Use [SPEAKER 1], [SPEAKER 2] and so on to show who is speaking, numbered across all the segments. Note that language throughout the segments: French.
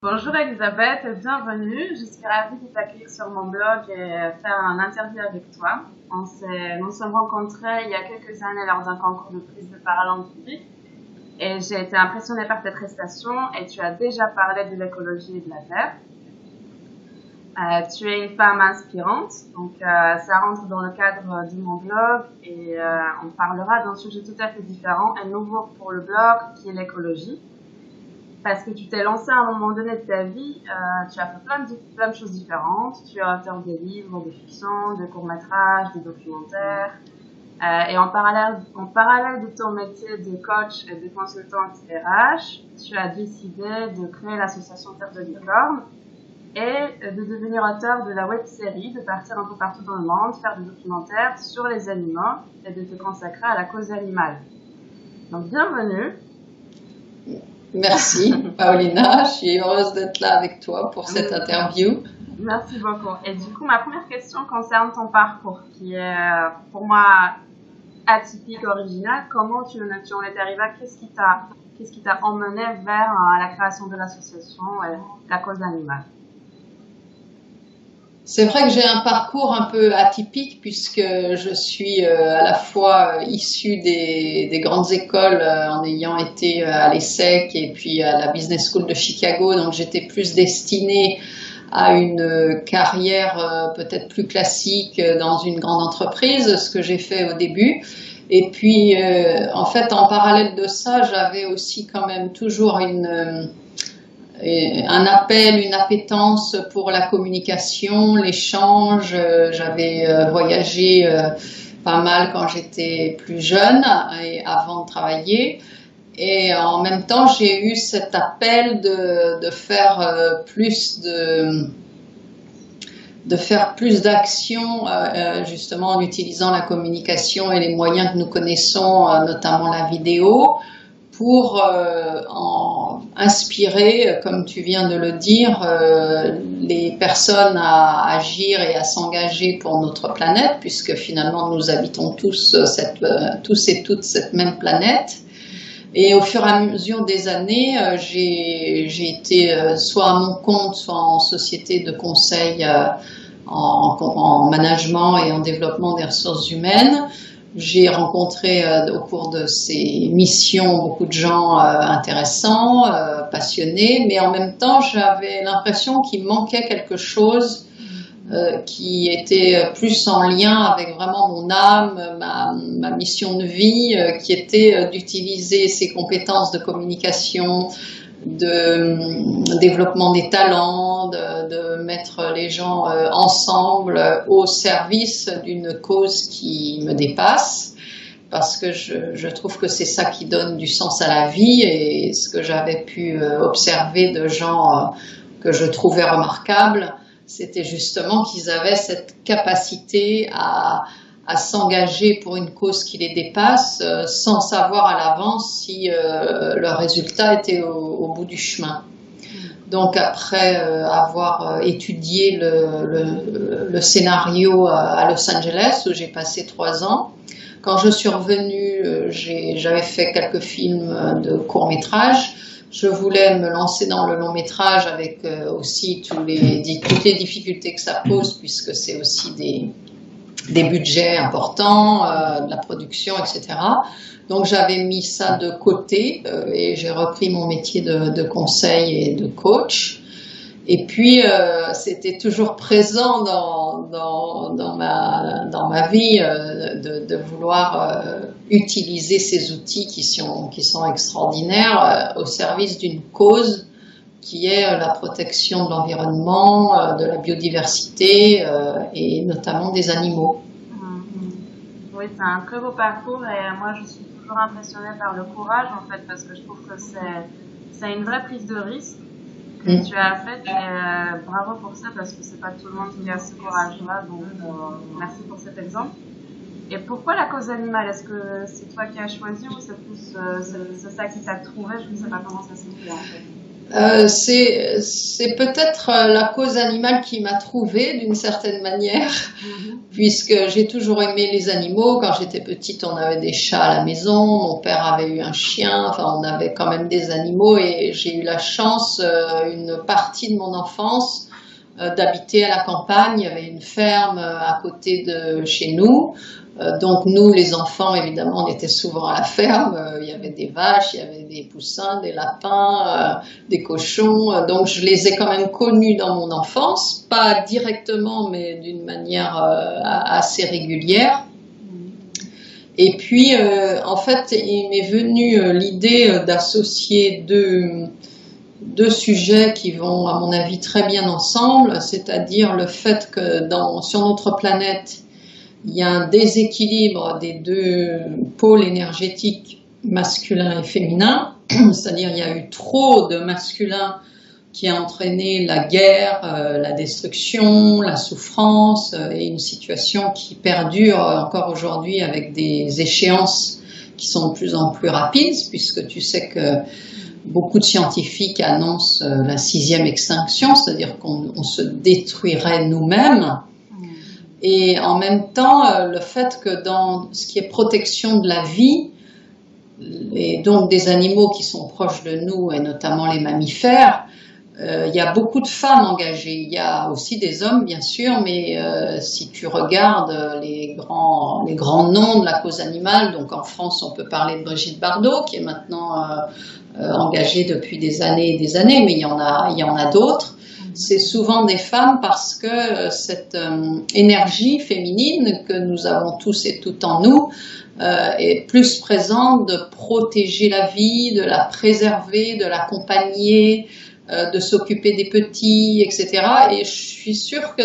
[SPEAKER 1] Bonjour Elisabeth, bienvenue. Je suis ravie de t'accueillir sur mon blog et faire un interview avec toi. Nous sommes rencontrés il y a quelques années lors d'un concours de prise de parole en public et j'ai été impressionnée par tes prestations et tu as déjà parlé de l'écologie et de la Terre. Tu es une femme inspirante, donc ça rentre dans le cadre de mon blog et on parlera d'un sujet tout à fait différent et nouveau pour le blog qui est l'écologie. Parce que tu t'es lancé à un moment donné de ta vie, tu as fait plein de choses différentes. Tu es auteur des livres, de fiction, de courts-métrages, de documentaires. Et en parallèle de ton métier de coach et de consultante RH, tu as décidé de créer l'association Terre de Licorne et de devenir auteur de la web-série, de partir un peu partout dans le monde, faire des documentaires sur les animaux et de te consacrer à la cause animale. Donc, bienvenue.
[SPEAKER 2] Merci, Paulina. Je suis heureuse d'être là avec toi pour cette interview.
[SPEAKER 1] Merci beaucoup. Et du coup, ma première question concerne ton parcours, qui est pour moi atypique, original. Comment tu en es arrivé? Qu'est-ce qui t'a emmené vers la création de l'association et la cause animale?
[SPEAKER 2] C'est vrai que j'ai un parcours un peu atypique puisque je suis à la fois issue des grandes écoles en ayant été à l'ESSEC et puis à la Business School de Chicago. Donc j'étais plus destinée à une carrière peut-être plus classique dans une grande entreprise, ce que j'ai fait au début. Et puis en fait en parallèle de ça, j'avais aussi quand même toujours un appel, une appétence pour la communication, l'échange. J'avais voyagé pas mal quand j'étais plus jeune et avant de travailler. Et en même temps, j'ai eu cet appel de faire plus d'actions, justement en utilisant la communication et les moyens que nous connaissons, notamment la vidéo, pour inspirer, comme tu viens de le dire, les personnes à agir et à s'engager pour notre planète, puisque finalement nous habitons tous et toutes cette même planète. Et au fur et à mesure des années, j'ai été soit à mon compte, soit en société de conseil en management et en développement des ressources humaines. J'ai rencontré au cours de ces missions beaucoup de gens intéressants, passionnés, mais en même temps j'avais l'impression qu'il manquait quelque chose qui était plus en lien avec vraiment mon âme, ma mission de vie, qui était d'utiliser ces compétences de communication, de développement des talents, de mettre les gens ensemble au service d'une cause qui me dépasse, parce que je trouve que c'est ça qui donne du sens à la vie. Et ce que j'avais pu observer de gens que je trouvais remarquables, c'était justement qu'ils avaient cette capacité à s'engager pour une cause qui les dépasse sans savoir à l'avance si le résultat était au bout du chemin. Donc après avoir étudié le scénario à Los Angeles, où j'ai passé 3 ans, quand je suis revenue, j'avais fait quelques films de court-métrage. Je voulais me lancer dans le long métrage avec aussi toutes les difficultés que ça pose, puisque c'est aussi des budgets importants, de la production, etc. Donc j'avais mis ça de côté et j'ai repris mon métier de conseil et de coach. Et puis c'était toujours présent dans ma vie de vouloir utiliser ces outils qui sont extraordinaires au service d'une cause qui est la protection de l'environnement, de la biodiversité et notamment des animaux.
[SPEAKER 1] Oui, c'est un très beau parcours et moi je suis toujours impressionnée par le courage en fait, parce que je trouve que c'est une vraie prise de risque que tu as faite et bravo pour ça, parce que c'est pas tout le monde qui a ce courage-là, donc merci pour cet exemple. Et pourquoi la cause animale? Est-ce que c'est toi qui as choisi ou c'est plus c'est ça qui t'a trouvé? Je ne sais pas comment ça s'est fait en fait.
[SPEAKER 2] C'est peut-être la cause animale qui m'a trouvée d'une certaine manière, puisque j'ai toujours aimé les animaux. Quand j'étais petite, on avait des chats à la maison, mon père avait eu un chien, enfin on avait quand même des animaux et j'ai eu la chance, une partie de mon enfance, d'habiter à la campagne. Il y avait une ferme à côté de chez nous. Donc nous, les enfants, évidemment, on était souvent à la ferme. Il y avait des vaches, il y avait des poussins, des lapins, des cochons. Donc je les ai quand même connus dans mon enfance, pas directement, mais d'une manière assez régulière. Et puis, en fait, il m'est venu l'idée d'associer deux sujets qui vont, à mon avis, très bien ensemble, c'est-à-dire le fait que sur notre planète, il y a un déséquilibre des deux pôles énergétiques masculin et féminin, c'est-à-dire il y a eu trop de masculin qui a entraîné la guerre, la destruction, la souffrance et une situation qui perdure encore aujourd'hui avec des échéances qui sont de plus en plus rapides, puisque tu sais que beaucoup de scientifiques annoncent la 6e extinction, c'est-à-dire qu'on se détruirait nous-mêmes. Et en même temps, le fait que dans ce qui est protection de la vie, et donc des animaux qui sont proches de nous, et notamment les mammifères, il y a beaucoup de femmes engagées. Il y a aussi des hommes, bien sûr, mais si tu regardes les grands noms de la cause animale, donc en France, on peut parler de Brigitte Bardot, qui est maintenant engagée depuis des années et des années, mais il y en a d'autres. C'est souvent des femmes parce que cette énergie féminine que nous avons tous et toutes en nous est plus présente de protéger la vie, de la préserver, de l'accompagner, de s'occuper des petits, etc. Et je suis sûre que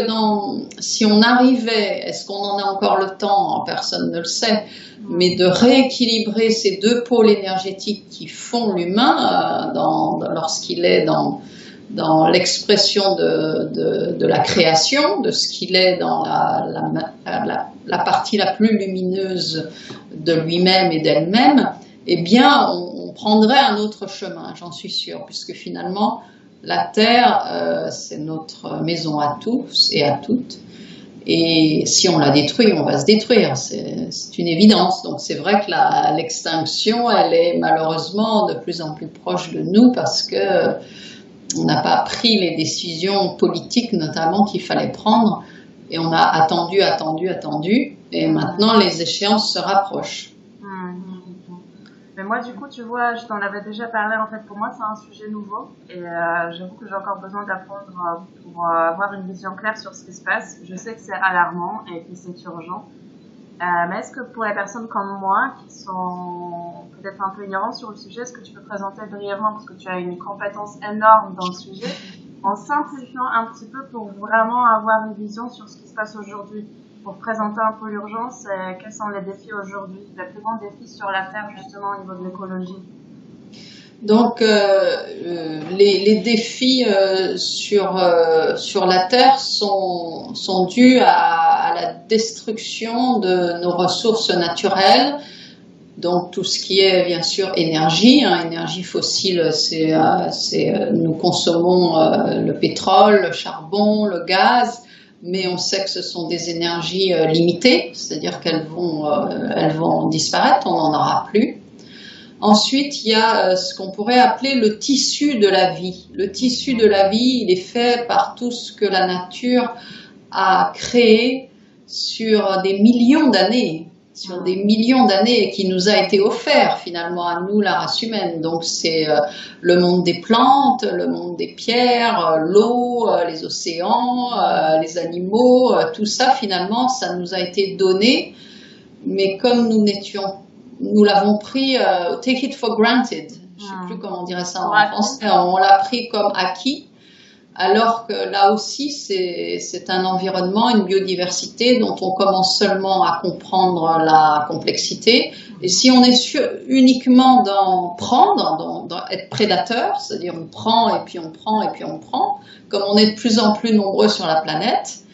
[SPEAKER 2] si on arrivait, est-ce qu'on en a encore le temps? Personne ne le sait, mais de rééquilibrer ces deux pôles énergétiques qui font l'humain lorsqu'il est dans l'expression de la création, de ce qu'il est dans la partie la plus lumineuse de lui-même et d'elle-même, eh bien, on prendrait un autre chemin, j'en suis sûre, puisque finalement, la Terre, c'est notre maison à tous et à toutes. Et si on la détruit, on va se détruire, c'est une évidence. Donc c'est vrai que l'extinction, elle est malheureusement de plus en plus proche de nous parce que on n'a pas pris les décisions politiques notamment qu'il fallait prendre et on a attendu, et maintenant les échéances se rapprochent.
[SPEAKER 1] Mais moi du coup tu vois, je t'en avais déjà parlé, en fait pour moi c'est un sujet nouveau et j'avoue que j'ai encore besoin d'apprendre pour avoir une vision claire sur ce qui se passe. Je sais que c'est alarmant et que c'est urgent. Mais est-ce que pour les personnes comme moi qui sont peut-être un peu ignorantes sur le sujet, est-ce que tu peux présenter brièvement, parce que tu as une compétence énorme dans le sujet, en simplifiant un petit peu pour vraiment avoir une vision sur ce qui se passe aujourd'hui, pour présenter un peu l'urgence et quels sont les défis aujourd'hui, les plus grands défis sur la Terre justement au niveau de l'écologie?
[SPEAKER 2] Donc les défis sur la Terre sont dus à la destruction de nos ressources naturelles, donc tout ce qui est bien sûr énergie, énergie fossile, nous consommons le pétrole, le charbon, le gaz, mais on sait que ce sont des énergies limitées, c'est-à-dire qu'elles vont disparaître, on n'en aura plus. Ensuite, il y a ce qu'on pourrait appeler le tissu de la vie. Le tissu de la vie, il est fait par tout ce que la nature a créé sur des millions d'années, et qui nous a été offert finalement à nous, la race humaine. Donc c'est le monde des plantes, le monde des pierres, l'eau, les océans, les animaux, tout ça finalement, ça nous a été donné, mais comme nous l'avons pris, take it for granted, je ne sais plus comment on dirait ça en français, on l'a pris comme acquis, alors que là aussi c'est un environnement, une biodiversité dont on commence seulement à comprendre la complexité. Et si on est uniquement dans prendre, dans être prédateur, c'est-à-dire on prend et puis on prend et puis on prend, comme on est de plus en plus nombreux sur la planète,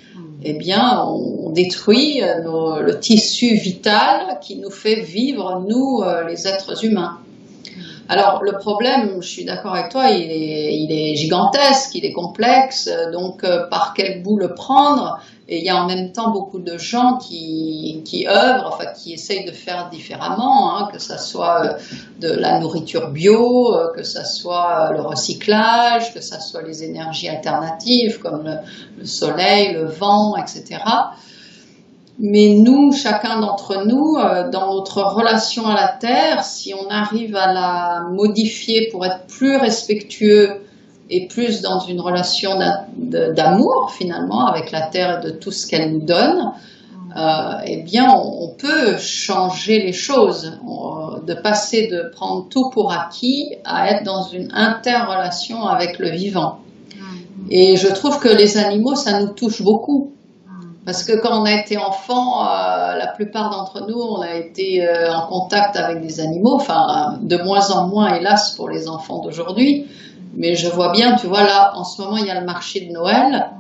[SPEAKER 2] eh bien, on détruit le tissu vital qui nous fait vivre, nous, les êtres humains. Alors le problème, je suis d'accord avec toi, il est gigantesque, il est complexe, donc par quel bout le prendre? Et il y a en même temps beaucoup de gens qui œuvrent, enfin qui essayent de faire différemment, hein, que ça soit de la nourriture bio, que ça soit le recyclage, que ça soit les énergies alternatives comme le soleil, le vent, etc. Mais nous, chacun d'entre nous, dans notre relation à la Terre, si on arrive à la modifier pour être plus respectueux et plus dans une relation d'amour finalement avec la Terre et de tout ce qu'elle nous donne, eh bien on peut changer les choses, de passer de prendre tout pour acquis à être dans une interrelation avec le vivant. Et je trouve que les animaux, ça nous touche beaucoup. Parce que quand on a été enfant, la plupart d'entre nous, on a été en contact avec des animaux, enfin de moins en moins hélas pour les enfants d'aujourd'hui, mais je vois bien, tu vois là, en ce moment il y a le marché de Noël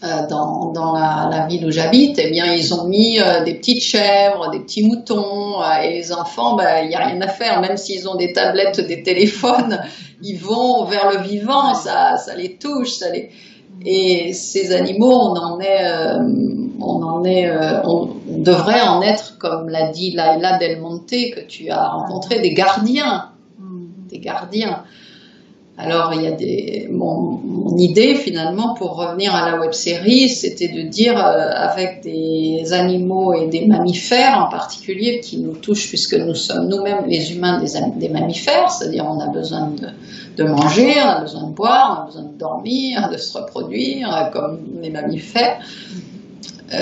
[SPEAKER 2] dans la ville où j'habite, eh bien ils ont mis des petites chèvres, des petits moutons, et les enfants, il n'y a rien à faire, même s'ils ont des tablettes, des téléphones, ils vont vers le vivant, ça les touche, Et ces animaux, on devrait en être, comme l'a dit Laila Del Monte, que tu as rencontré, des gardiens. Des gardiens. Alors, il y a mon idée, finalement, pour revenir à la web-série, c'était de dire, avec des animaux et des mammifères en particulier, qui nous touchent, puisque nous sommes nous-mêmes, les humains, des mammifères, c'est-à-dire on a besoin de manger, on a besoin de boire, on a besoin de dormir, de se reproduire, comme les mammifères.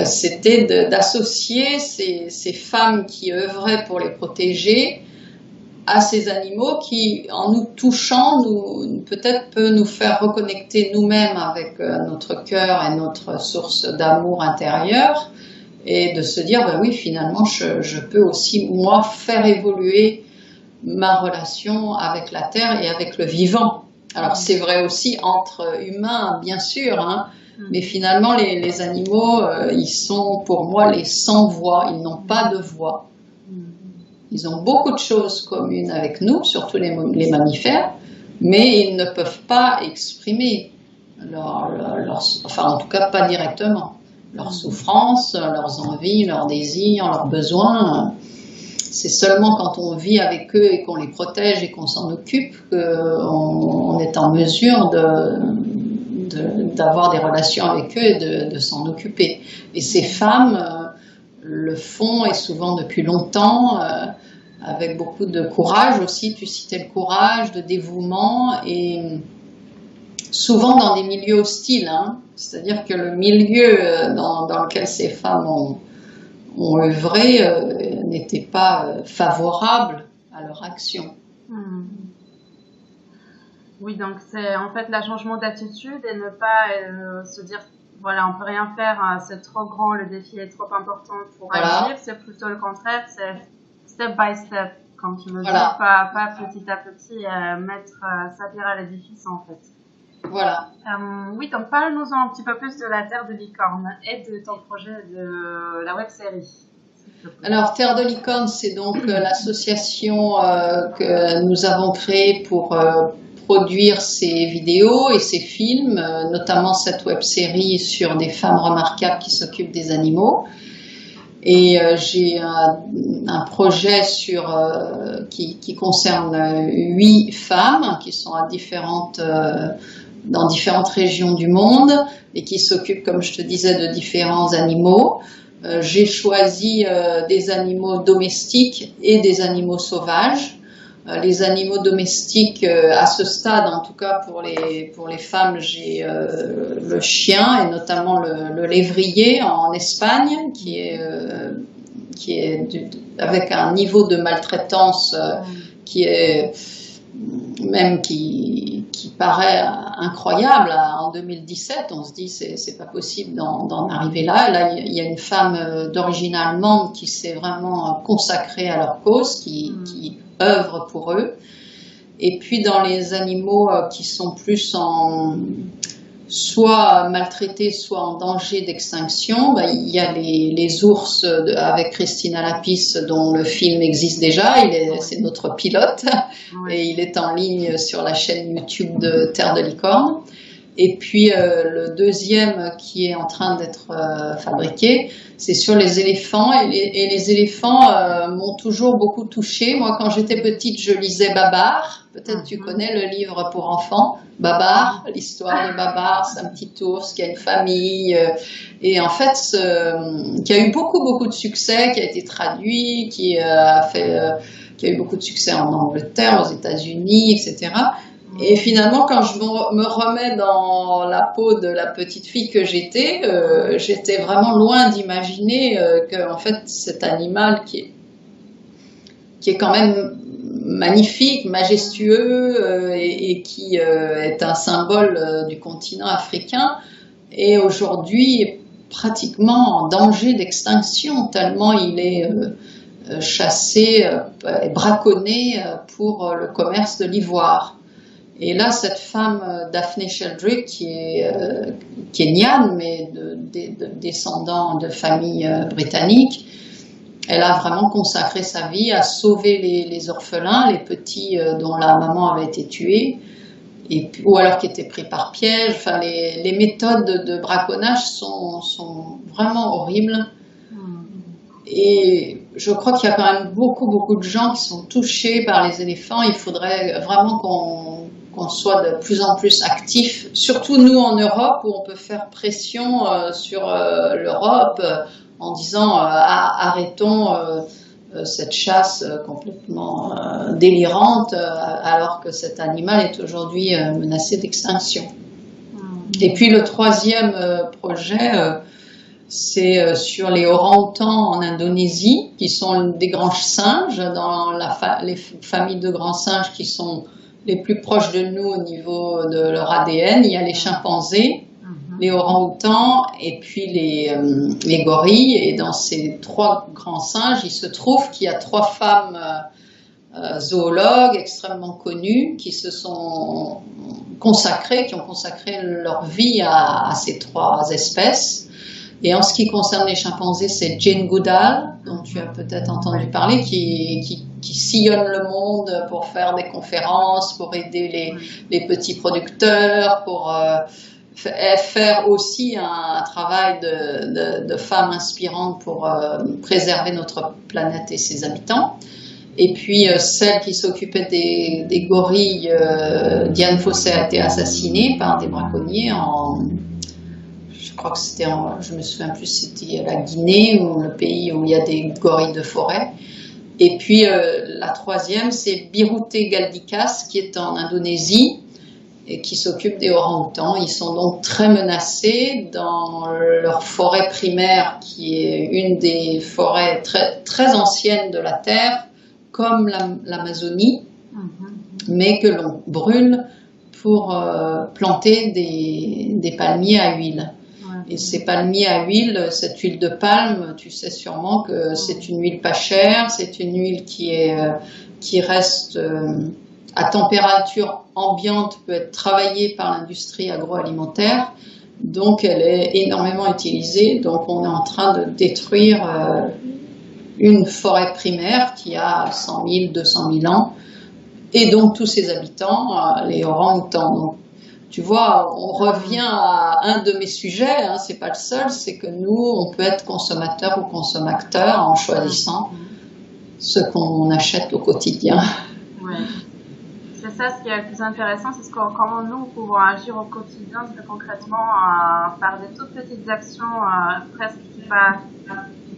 [SPEAKER 2] C'était d'associer ces femmes qui œuvraient pour les protéger à ces animaux qui, en nous touchant, peut-être peut nous faire reconnecter nous-mêmes avec notre cœur et notre source d'amour intérieur, et de se dire, oui, finalement, je peux aussi, moi, faire évoluer ma relation avec la Terre et avec le vivant. Alors, c'est vrai aussi entre humains, bien sûr, hein, mais finalement, les animaux, ils sont, pour moi, les sans-voix, ils n'ont pas de voix. Ils ont beaucoup de choses communes avec nous, surtout les mammifères, mais ils ne peuvent pas exprimer enfin en tout cas pas directement, leurs souffrances, leurs envies, leurs désirs, leurs besoins. C'est seulement quand on vit avec eux et qu'on les protège et qu'on s'en occupe qu'on est en mesure d'avoir des relations avec eux et de s'en occuper. Et ces femmes le font, et souvent depuis longtemps, avec beaucoup de courage aussi, tu citais le courage, de dévouement, et souvent dans des milieux hostiles, hein, c'est-à-dire que le milieu dans lequel ces femmes ont œuvré n'était pas favorable à leur action.
[SPEAKER 1] Oui, donc c'est en fait le changement d'attitude et ne pas se dire voilà, on peut rien faire, c'est trop grand, le défi est trop important pour agir. C'est plutôt le contraire, c'est step by step, comme tu me dis, pas petit à petit mettre sa pierre à l'édifice en fait.
[SPEAKER 2] Voilà.
[SPEAKER 1] Oui, donc parle-nous un petit peu plus de la Terre de Licorne et de ton projet de la web-série.
[SPEAKER 2] Alors, Terre de Licorne, c'est donc l'association que nous avons créée pour produire ces vidéos et ces films, notamment cette web-série sur des femmes remarquables qui s'occupent des animaux. Et j'ai un projet qui concerne 8 femmes qui sont dans différentes régions du monde et qui s'occupent, comme je te disais, de différents animaux. J'ai choisi des animaux domestiques et des animaux sauvages. Les animaux domestiques, à ce stade, en tout cas pour les femmes, j'ai le chien et notamment le lévrier en Espagne, qui est avec un niveau de maltraitance qui paraît incroyable. En 2017, on se dit c'est pas possible d'en arriver là. Là, il y a une femme d'origine allemande qui s'est vraiment consacrée à leur cause, qui œuvre pour eux. Et puis dans les animaux qui sont plus soit maltraités, soit en danger d'extinction. Il y a les ours avec Christina Lapis, dont le film existe déjà. C'est notre pilote et il est en ligne sur la chaîne YouTube de Terre de Licorne. Et puis le deuxième qui est en train d'être fabriqué, c'est sur les éléphants. Et les éléphants m'ont toujours beaucoup touchée. Moi, quand j'étais petite, je lisais Babar. Peut-être tu connais le livre pour enfants, Babar, l'histoire de Babar. C'est un petit ours qui a une famille. Et en fait, qui a eu beaucoup de succès, qui a été traduit, qui a eu beaucoup de succès en Angleterre, aux États-Unis, etc. Et finalement, quand je me remets dans la peau de la petite fille que j'étais vraiment loin d'imaginer que en fait cet animal qui est quand même magnifique, majestueux et qui est un symbole du continent africain, est aujourd'hui pratiquement en danger d'extinction tellement il est chassé et braconné pour le commerce de l'ivoire. Et là, cette femme, Daphne Sheldrake, qui est kenyane, mais de descendant de famille britannique, elle a vraiment consacré sa vie à sauver les orphelins, les petits dont la maman avait été tuée, ou alors qui étaient pris par piège. Enfin, les méthodes de braconnage sont vraiment horribles. Et je crois qu'il y a quand même beaucoup de gens qui sont touchés par les éléphants. Il faudrait vraiment qu'on soit de plus en plus actifs, surtout nous en Europe, où on peut faire pression sur l'Europe en disant arrêtons cette chasse complètement délirante, alors que cet animal est aujourd'hui menacé d'extinction. Et puis le troisième projet, c'est sur les orang-outans en Indonésie, qui sont des grands singes, dans les familles de grands singes qui sont les plus proches de nous au niveau de leur ADN. Il y a les chimpanzés, les orang-outans et puis les gorilles. Et dans ces trois grands singes, il se trouve qu'il y a trois femmes zoologues extrêmement connues qui se sont consacrées, qui ont consacré leur vie à ces trois espèces. Et en ce qui concerne les chimpanzés, c'est Jane Goodall, dont tu as peut-être entendu parler, qui sillonne le monde pour faire des conférences, pour aider les petits producteurs, pour faire aussi un travail de femme inspirante pour préserver notre planète et ses habitants. Et puis celle qui s'occupait des gorilles, Diane Fossey, a été assassinée par des braconniers je crois que c'était, je me souviens plus, c'était la Guinée, ou le pays où il y a des gorilles de forêt. Et puis la troisième, c'est Birute Galdikas, qui est en Indonésie et qui s'occupe des orang-outans. Ils sont donc très menacés dans leur forêt primaire, qui est une des forêts très anciennes de la Terre, comme l'Amazonie, mais que l'on brûle pour planter des palmiers à huile. Et ces palmiers à huile, cette huile de palme, tu sais sûrement que c'est une huile pas chère, c'est une huile qui reste à température ambiante, peut être travaillée par l'industrie agroalimentaire, donc elle est énormément utilisée. Donc on est en train de détruire une forêt primaire qui a 100 000, 200 000 ans, et donc tous ses habitants, les orang-outans. Donc, tu vois, on revient à un de mes sujets, hein, c'est pas le seul, c'est que nous, on peut être consommateur ou consommateur en choisissant ce qu'on achète au quotidien.
[SPEAKER 1] Oui. C'est ça, ce qui est le plus intéressant, c'est comment nous pouvons agir au quotidien, très concrètement, par des toutes petites actions presque qui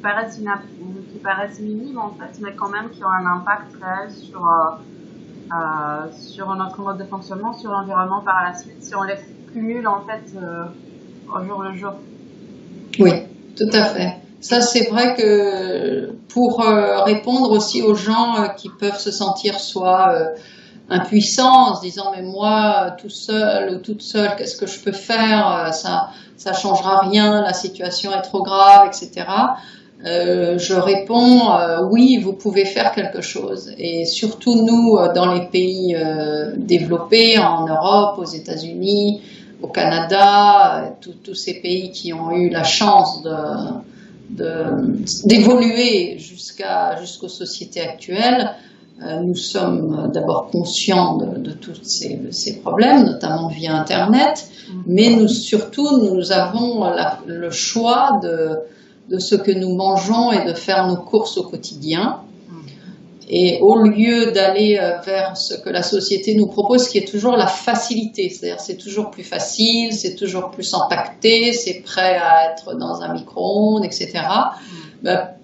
[SPEAKER 1] paraissent minimes en fait, mais quand même qui ont un impact réel sur notre mode de fonctionnement, sur l'environnement par la suite, si on les cumule en fait au jour le jour.
[SPEAKER 2] Oui, tout à fait. Ça, c'est vrai que pour répondre aussi aux gens qui peuvent se sentir soit impuissants en se disant mais moi tout seul ou toute seule, qu'est-ce que je peux faire, ça changera rien, la situation est trop grave, etc. Je réponds oui, vous pouvez faire quelque chose, et surtout nous dans les pays développés, en Europe, aux États-Unis, au Canada, tous ces pays qui ont eu la chance d'évoluer jusqu'aux sociétés actuelles, nous sommes d'abord conscients de tous ces problèmes, notamment via Internet, mais nous avons le choix de ce que nous mangeons et de faire nos courses au quotidien. Et au lieu d'aller vers ce que la société nous propose, qui est toujours la facilité, c'est-à-dire c'est toujours plus facile, c'est toujours plus empaqueté, c'est prêt à être dans un micro-ondes, etc.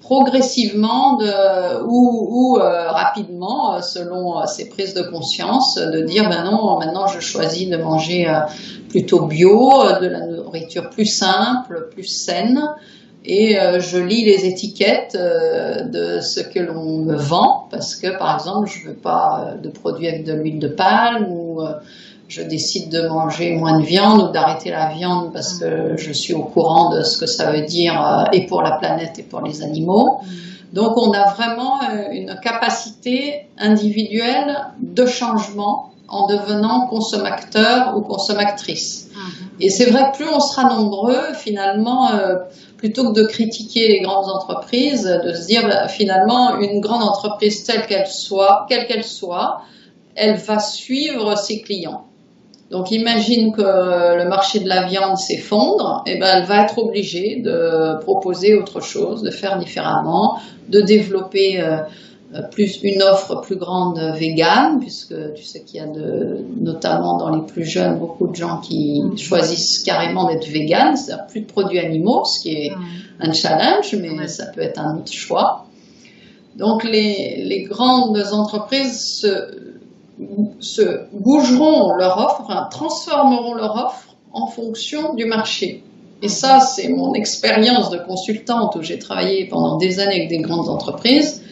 [SPEAKER 2] Progressivement ou rapidement, selon ses prises de conscience, de dire ben non, maintenant je choisis de manger plutôt bio, de la nourriture plus simple, plus saine. Et je lis les étiquettes de ce que l'on me vend, parce que par exemple je ne veux pas de produits avec de l'huile de palme, ou je décide de manger moins de viande ou d'arrêter la viande parce que je suis au courant de ce que ça veut dire et pour la planète et pour les animaux. Donc on a vraiment une capacité individuelle de changement en devenant consommateur ou consommatrice. Et c'est vrai que plus on sera nombreux, finalement, plutôt que de critiquer les grandes entreprises, de se dire finalement une grande entreprise telle qu'elle soit, elle va suivre ses clients. Donc imagine que le marché de la viande s'effondre, et ben elle va être obligée de proposer autre chose, de faire différemment, de développer une offre plus grande végane, puisque tu sais qu'il y a notamment dans les plus jeunes beaucoup de gens qui choisissent carrément d'être véganes, c'est-à-dire plus de produits animaux, ce qui est un challenge, mais ça peut être un autre choix. Donc les grandes entreprises se bougeront leur offre, enfin, transformeront leur offre en fonction du marché. Et ça, c'est mon expérience de consultante où j'ai travaillé pendant des années avec des grandes entreprises,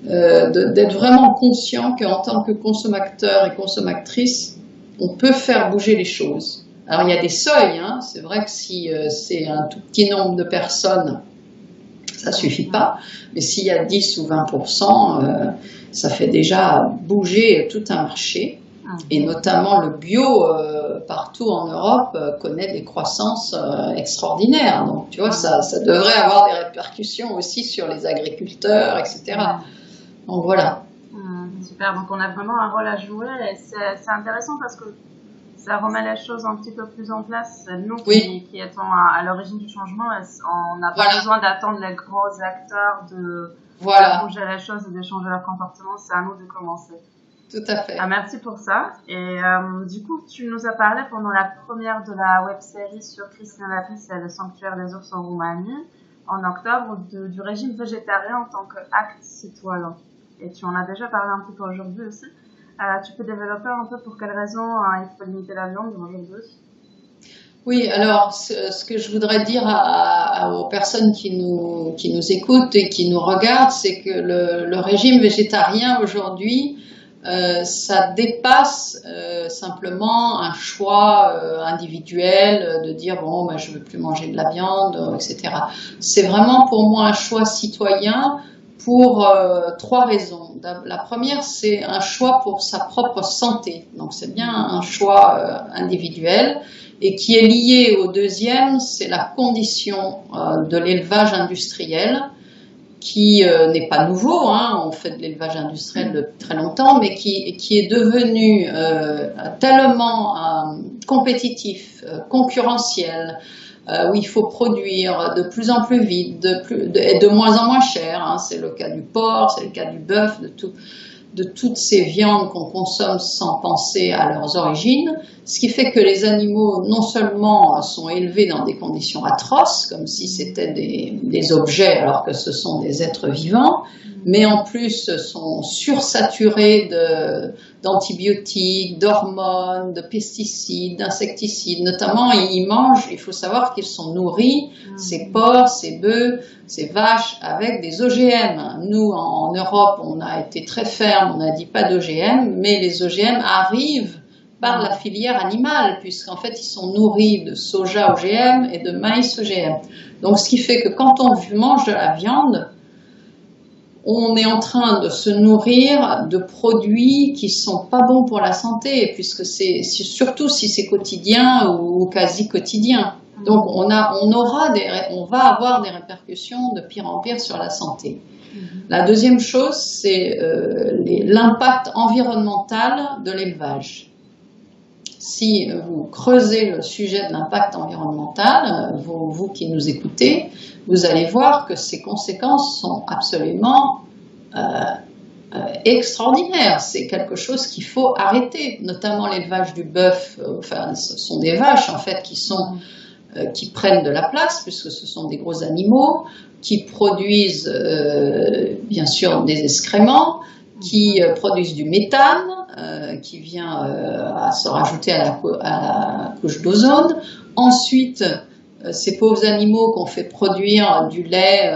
[SPEAKER 2] d'être vraiment conscient qu'en tant que consommateur et consommatrice, on peut faire bouger les choses. Alors il y a des seuils, hein. C'est vrai que si c'est un tout petit nombre de personnes, ça suffit pas, mais s'il y a 10 ou 20%, ça fait déjà bouger tout un marché, et notamment le bio partout en Europe connaît des croissances extraordinaires. Donc tu vois, ça devrait avoir des répercussions aussi sur les agriculteurs, etc. Donc voilà.
[SPEAKER 1] Super, donc on a vraiment un rôle à jouer, et c'est intéressant parce que ça remet les choses un petit peu plus en place. Nous qui étions à l'origine du changement, on n'a pas besoin d'attendre les gros acteurs de bouger les choses et de changer leur comportement, c'est à nous de commencer.
[SPEAKER 2] Tout à fait.
[SPEAKER 1] Merci pour ça. Et du coup, tu nous as parlé pendant la première de la web-série sur Christian Lapis et le sanctuaire des ours en Roumanie, en octobre, du régime végétarien en tant qu'acte citoyen. Et tu en as déjà parlé un petit peu aujourd'hui aussi. Tu peux développer un peu pour quelles raisons il faut limiter la viande aujourd'hui?
[SPEAKER 2] Oui, alors ce que je voudrais dire aux personnes qui nous écoutent et qui nous regardent, c'est que le régime végétarien aujourd'hui, ça dépasse simplement un choix individuel de dire bon, ben, je veux plus manger de la viande, etc. C'est vraiment pour moi un choix citoyen pour 3 raisons. La première, c'est un choix pour sa propre santé. Donc c'est bien un choix individuel. Et qui est lié au deuxième, c'est la condition de l'élevage industriel, qui n'est pas nouveau, hein, on fait de l'élevage industriel depuis très longtemps, mais qui est devenu tellement compétitif, concurrentiel, où il faut produire de plus en plus vite, et de moins en moins cher, hein, c'est le cas du porc, c'est le cas du bœuf, de toutes ces viandes qu'on consomme sans penser à leurs origines, ce qui fait que les animaux non seulement sont élevés dans des conditions atroces, comme si c'était des objets alors que ce sont des êtres vivants, mais en plus sont sursaturés d'antibiotiques, d'hormones, de pesticides, d'insecticides. Notamment, il faut savoir qu'ils sont nourris, ces porcs, ces bœufs, ces vaches, avec des OGM. Nous, en Europe, on a été très ferme, on a dit pas d'OGM, mais les OGM arrivent par la filière animale, puisqu'en fait, ils sont nourris de soja OGM et de maïs OGM. Donc, ce qui fait que quand on mange de la viande, on est en train de se nourrir de produits qui sont pas bons pour la santé, puisque surtout si c'est quotidien ou quasi quotidien. Donc on va avoir des répercussions de pire en pire sur la santé. La deuxième chose, c'est l'impact environnemental de l'élevage. Si vous creusez le sujet de l'impact environnemental, vous qui nous écoutez, vous allez voir que ces conséquences sont absolument extraordinaires. C'est quelque chose qu'il faut arrêter, notamment l'élevage du bœuf. Enfin, ce sont des vaches en fait qui prennent de la place, puisque ce sont des gros animaux, qui produisent bien sûr des excréments, qui produisent du méthane, qui vient à se rajouter à la couche d'ozone. Ensuite, ces pauvres animaux qu'on fait produire du lait,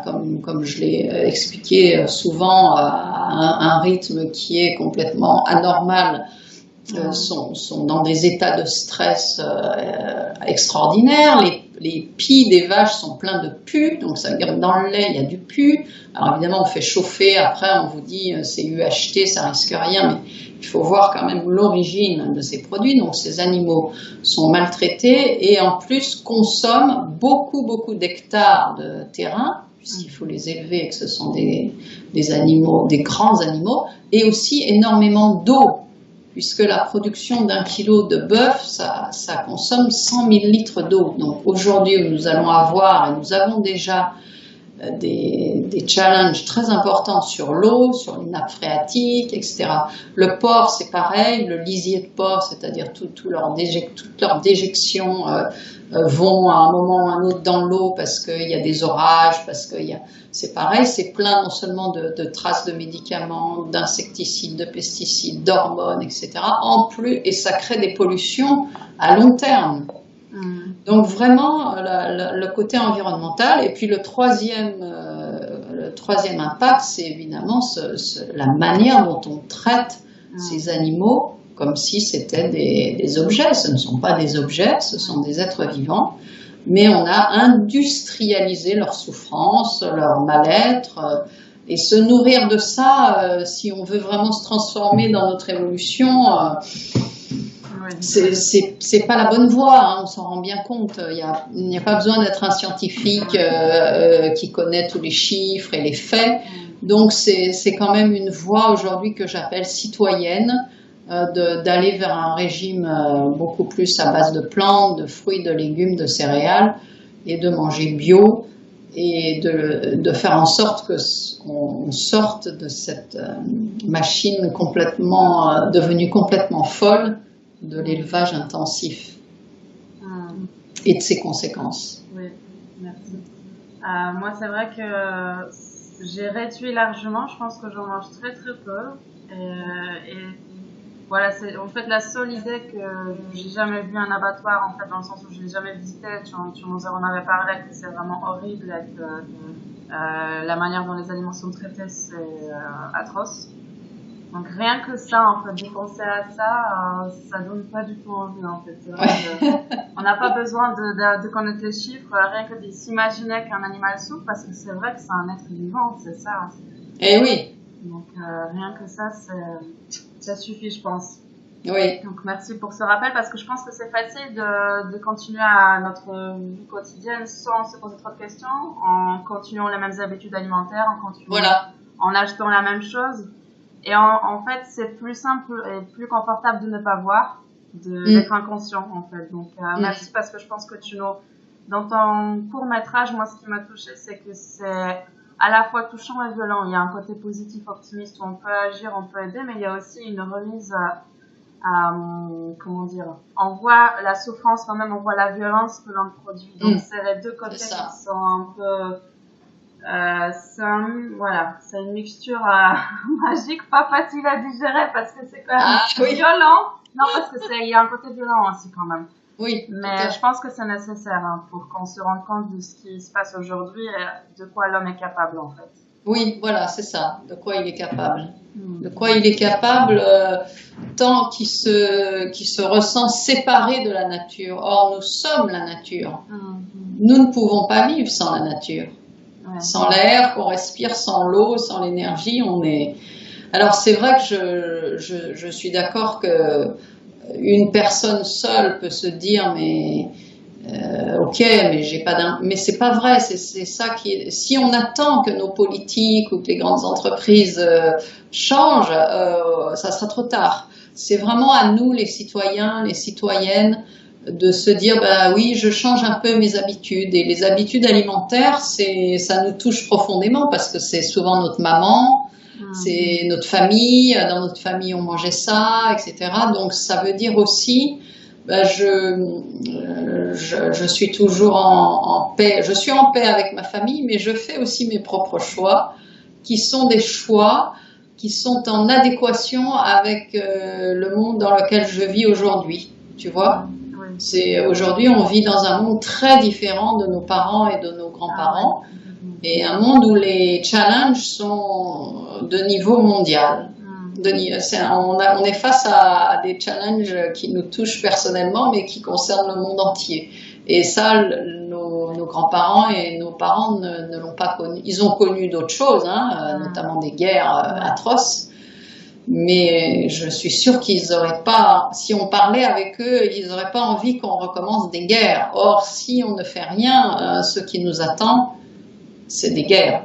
[SPEAKER 2] comme je l'ai expliqué souvent, à un rythme qui est complètement anormal, sont dans des états de stress extraordinaires. Les pies des vaches sont pleins de pus, donc ça veut dire que dans le lait il y a du pus. Alors évidemment on fait chauffer, après on vous dit c'est UHT, ça risque rien, mais il faut voir quand même l'origine de ces produits. Donc ces animaux sont maltraités et en plus consomment beaucoup d'hectares de terrain, puisqu'il faut les élever et que ce sont des animaux, des grands animaux, et aussi énormément d'eau, puisque la production d'un kilo de bœuf, ça consomme 100 000 litres d'eau. Donc aujourd'hui, nous allons avoir, et nous avons déjà des challenges très importants sur l'eau, sur les nappes phréatiques, etc. Le porc, c'est pareil, le lisier de porc, c'est-à-dire toutes leurs déjections vont à un moment ou à un autre dans l'eau parce qu'il y a des orages, c'est pareil, c'est plein non seulement de traces de médicaments, d'insecticides, de pesticides, d'hormones, etc. En plus, et ça crée des pollutions à long terme. Donc vraiment le côté environnemental. Et puis le troisième impact, c'est évidemment la manière dont on traite ces animaux comme si c'était des objets. Ce ne sont pas des objets, ce sont des êtres vivants, mais on a industrialisé leur souffrance, leur mal-être, et se nourrir de ça, si on veut vraiment se transformer dans notre évolution, c'est pas la bonne voie, hein, on s'en rend bien compte. Il n'y a pas besoin d'être un scientifique qui connaît tous les chiffres et les faits. Donc c'est quand même une voie aujourd'hui que j'appelle citoyenne, d'aller vers un régime beaucoup plus à base de plantes, de fruits, de légumes, de céréales, et de manger bio, et de faire en sorte qu'on sorte de cette machine devenue complètement folle de l'élevage intensif et de ses conséquences.
[SPEAKER 1] Oui, merci. Moi, c'est vrai que j'ai réduit largement. Je pense que j'en mange très peu. Et voilà, c'est en fait la seule idée que j'ai jamais vu un abattoir, en fait, dans le sens où je l'ai jamais visité. Tu nous en avais parlé, que c'est vraiment horrible, et que la manière dont les animaux sont traités, c'est atroce. Donc rien que ça, en fait, de penser à ça, ça donne pas du tout envie, en fait. C'est vrai on n'a pas besoin de connaître les chiffres, rien que de s'imaginer qu'un animal souffre, parce que c'est vrai que c'est un être vivant, c'est ça.
[SPEAKER 2] Eh oui.
[SPEAKER 1] Donc rien que ça, ça suffit, je pense.
[SPEAKER 2] Oui.
[SPEAKER 1] Donc merci pour ce rappel, parce que je pense que c'est facile de continuer à notre vie quotidienne sans se poser trop de questions, en continuant les mêmes habitudes alimentaires, en achetant la même chose. Et en fait, c'est plus simple et plus confortable de ne pas voir, d'être inconscient, en fait. Donc, merci, parce que je pense que dans ton court-métrage, moi, ce qui m'a touchée, c'est que c'est à la fois touchant et violent. Il y a un côté positif, optimiste, où on peut agir, on peut aider, mais il y a aussi une remise comment dire, on voit la souffrance quand même, on voit la violence que l'on produit. Donc, c'est les deux côtés qui sont un peu... c'est une mixture magique, pas facile à digérer, parce que c'est quand même violent. Non, parce que il y a un côté violent aussi quand même.
[SPEAKER 2] Oui.
[SPEAKER 1] Mais je pense que c'est nécessaire, hein, pour qu'on se rende compte de ce qui se passe aujourd'hui et de quoi l'homme est capable, en fait.
[SPEAKER 2] Oui, voilà, c'est ça, de quoi il est capable. De quoi il est capable, tant qu'il se ressent séparé de la nature. Or, nous sommes la nature. Nous ne pouvons pas vivre sans la nature.
[SPEAKER 1] Ouais.
[SPEAKER 2] Sans l'air qu'on respire, sans l'eau, sans l'énergie, on est... Alors c'est vrai que je suis d'accord que une personne seule peut se dire mais ok, mais j'ai pas mais c'est pas vrai, c'est ça qui est... Si on attend que nos politiques ou que les grandes entreprises changent, ça sera trop tard. C'est vraiment à nous les citoyens, les citoyennes de se dire bah oui, je change un peu mes habitudes, et les habitudes alimentaires, ça nous touche profondément parce que c'est souvent notre maman, c'est notre famille, dans notre famille on mangeait ça, etc. Donc ça veut dire aussi ben je suis toujours en paix. Je suis en paix avec ma famille, mais je fais aussi mes propres choix, qui sont des choix qui sont en adéquation avec le monde dans lequel je vis aujourd'hui. Tu vois, aujourd'hui, on vit dans un monde très différent de nos parents et de nos grands-parents, et un monde où les challenges sont de niveau mondial. On est face à des challenges qui nous touchent personnellement, mais qui concernent le monde entier. Et ça, nos grands-parents et nos parents ne l'ont pas connu. Ils ont connu d'autres choses, notamment des guerres atroces. Mais je suis sûre qu'ils n'auraient pas, si on parlait avec eux, ils n'auraient pas envie qu'on recommence des guerres. Or, si on ne fait rien, ce qui nous attend, c'est des guerres.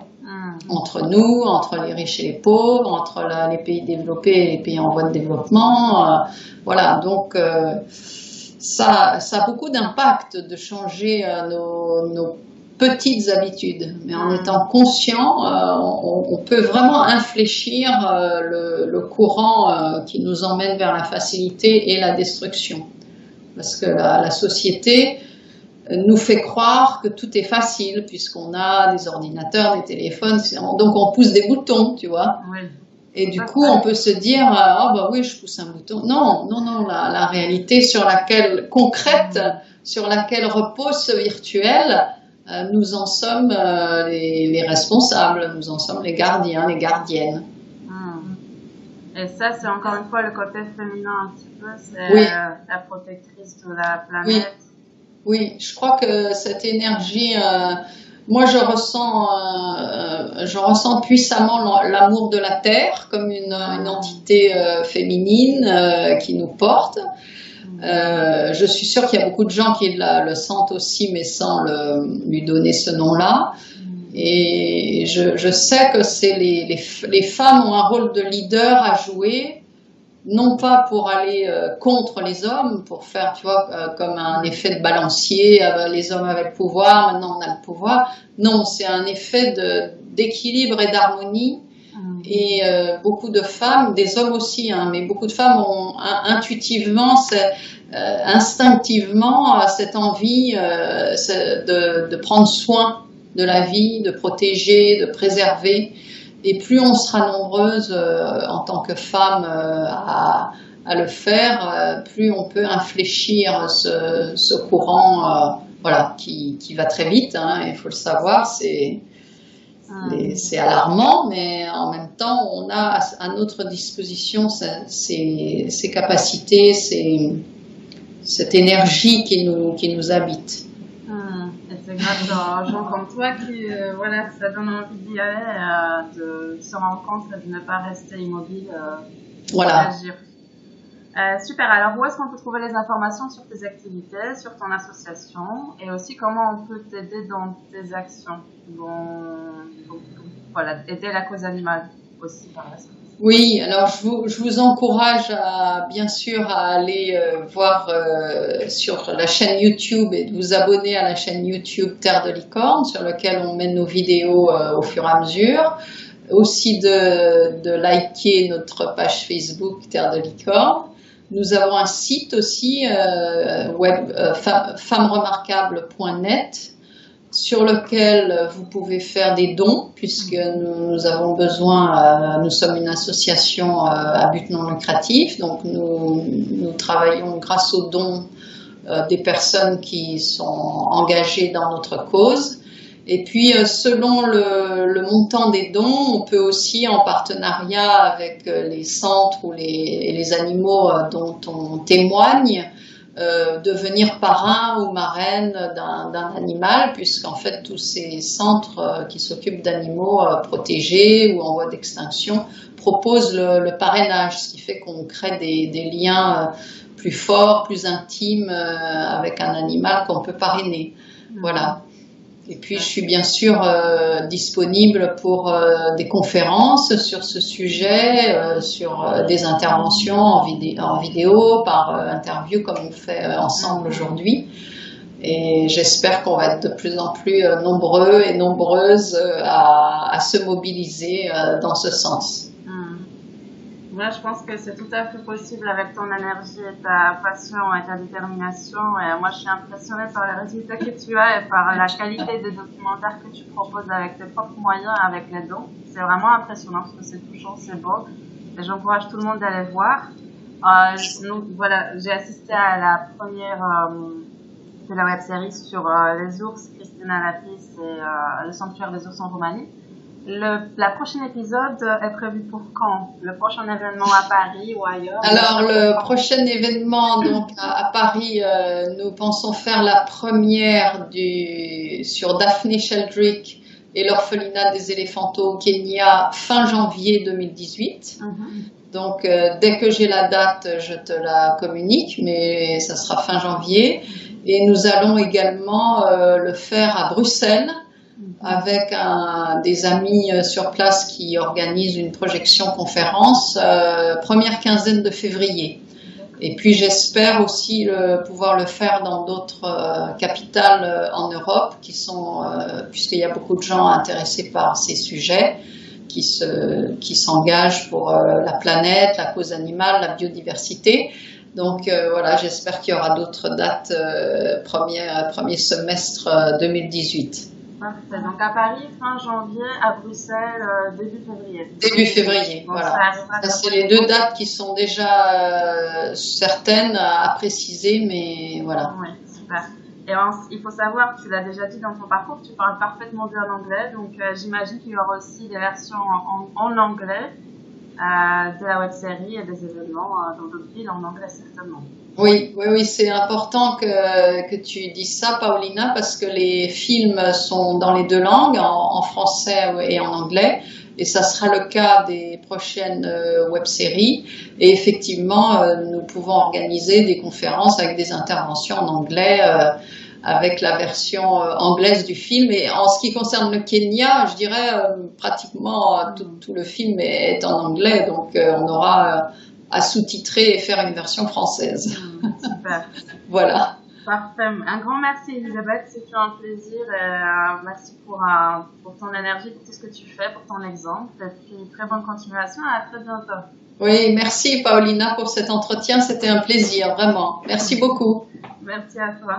[SPEAKER 2] Entre nous, entre les riches et les pauvres, entre les pays développés et les pays en voie de développement. Voilà, donc ça a beaucoup d'impact de changer nos petites habitudes. Mais en étant conscient, on peut vraiment infléchir le courant qui nous emmène vers la facilité et la destruction. Parce que la société nous fait croire que tout est facile puisqu'on a des ordinateurs, des téléphones, donc on pousse des boutons, tu vois. Oui. Et du coup, on peut se dire, oh bah oui, je pousse un bouton. Non, la réalité concrète, sur laquelle repose ce virtuel, nous en sommes les responsables, nous en sommes les gardiens, les gardiennes.
[SPEAKER 1] Et ça, c'est encore une fois le côté féminin un petit peu, c'est la protectrice de la planète.
[SPEAKER 2] Oui, je crois que cette énergie, moi je ressens puissamment l'amour de la Terre comme une entité féminine qui nous porte. Je suis sûre qu'il y a beaucoup de gens qui le sentent aussi, mais sans lui donner ce nom-là. Et je sais que les femmes ont un rôle de leader à jouer, non pas pour aller contre les hommes, pour faire, tu vois, comme un effet de balancier, les hommes avaient le pouvoir, maintenant on a le pouvoir. Non, c'est un effet d'équilibre et d'harmonie. Et beaucoup de femmes, des hommes aussi, mais beaucoup de femmes ont intuitivement, instinctivement cette envie de prendre soin de la vie, de protéger, de préserver. Et plus on sera nombreuses en tant que femmes à le faire, plus on peut infléchir ce courant qui va très vite, il faut le savoir, c'est alarmant, mais en même temps, on a à notre disposition ces capacités, cette énergie qui nous habite.
[SPEAKER 1] Et c'est grâce à gens comme toi qui, ça donne envie d'y aller, de se rendre compte de ne pas rester immobile, d'agir. Super, alors où est-ce qu'on peut trouver les informations sur tes activités, sur ton association, et aussi comment on peut t'aider dans tes actions, aider la cause animale aussi par la suite.
[SPEAKER 2] Oui, alors je vous encourage bien sûr à aller voir sur la chaîne YouTube et de vous abonner à la chaîne YouTube Terre de Licorne, sur laquelle on met nos vidéos au fur et à mesure. Aussi de liker notre page Facebook Terre de Licorne. Nous avons un site aussi, femmeremarquable.net, sur lequel vous pouvez faire des dons, puisque nous avons besoin, nous sommes une association à but non lucratif, donc nous travaillons grâce aux dons des personnes qui sont engagées dans notre cause. Et puis, selon le montant des dons, on peut aussi, en partenariat avec les centres ou les animaux dont on témoigne, devenir parrain ou marraine d'un animal, puisqu'en fait tous ces centres qui s'occupent d'animaux protégés ou en voie d'extinction proposent le parrainage, ce qui fait qu'on crée des liens plus forts, plus intimes avec un animal qu'on peut parrainer. Voilà. Et puis je suis bien sûr disponible pour des conférences sur ce sujet, sur des interventions en vidéo, par interview comme on fait ensemble aujourd'hui. Et j'espère qu'on va être de plus en plus nombreux et nombreuses à se mobiliser dans ce sens.
[SPEAKER 1] Moi, je pense que c'est tout à fait possible avec ton énergie et ta passion et ta détermination. Et moi, je suis impressionnée par les résultats que tu as et par la qualité des documentaires que tu proposes avec tes propres moyens, avec les dons. C'est vraiment impressionnant parce que c'est touchant, c'est beau. Et j'encourage tout le monde à les voir. Donc voilà, j'ai assisté à la première de la web-série sur les ours, Christina Lapis et le sanctuaire des ours en Roumanie. La prochaine épisode est prévu pour quand? Le prochain événement à Paris ou ailleurs?
[SPEAKER 2] Alors, le prochain événement donc à Paris, nous pensons faire la première sur Daphne Sheldrick et l'orphelinat des éléphanteaux au Kenya fin janvier 2018. Donc, dès que j'ai la date, je te la communique, mais ça sera fin janvier. Et nous allons également le faire à Bruxelles, avec des amis sur place qui organisent une projection conférence première quinzaine de février. Et puis j'espère aussi pouvoir le faire dans d'autres capitales en Europe puisqu'il y a beaucoup de gens intéressés par ces sujets qui s'engagent pour la planète, la cause animale, la biodiversité. Donc voilà, j'espère qu'il y aura d'autres dates premier semestre 2018.
[SPEAKER 1] Parfait. Donc à Paris, fin janvier, à Bruxelles, début février.
[SPEAKER 2] Début février, donc, voilà. Ça, c'est les deux dates qui sont déjà certaines à préciser, mais voilà.
[SPEAKER 1] Oui, super. Et il faut savoir, tu l'as déjà dit dans ton parcours, tu parles parfaitement bien anglais, donc j'imagine qu'il y aura aussi des versions en anglais de la web-série et des événements dans d'autres villes en anglais certainement.
[SPEAKER 2] Oui, c'est important que tu dises ça, Paulina, parce que les films sont dans les deux langues, en français et en anglais, et ça sera le cas des prochaines web-séries. Et effectivement, nous pouvons organiser des conférences avec des interventions en anglais, avec la version anglaise du film. Et en ce qui concerne le Kenya, je dirais pratiquement tout le film est en anglais, donc on aura à sous-titrer et faire une version française.
[SPEAKER 1] Super.
[SPEAKER 2] Voilà.
[SPEAKER 1] Parfait. Un grand merci Elisabeth, c'est un plaisir. Merci pour ton énergie, pour tout ce que tu fais, pour ton exemple. Et puis très bonne continuation et à très bientôt.
[SPEAKER 2] Oui, merci Paulina pour cet entretien, c'était un plaisir, vraiment. Merci beaucoup.
[SPEAKER 1] Merci à toi.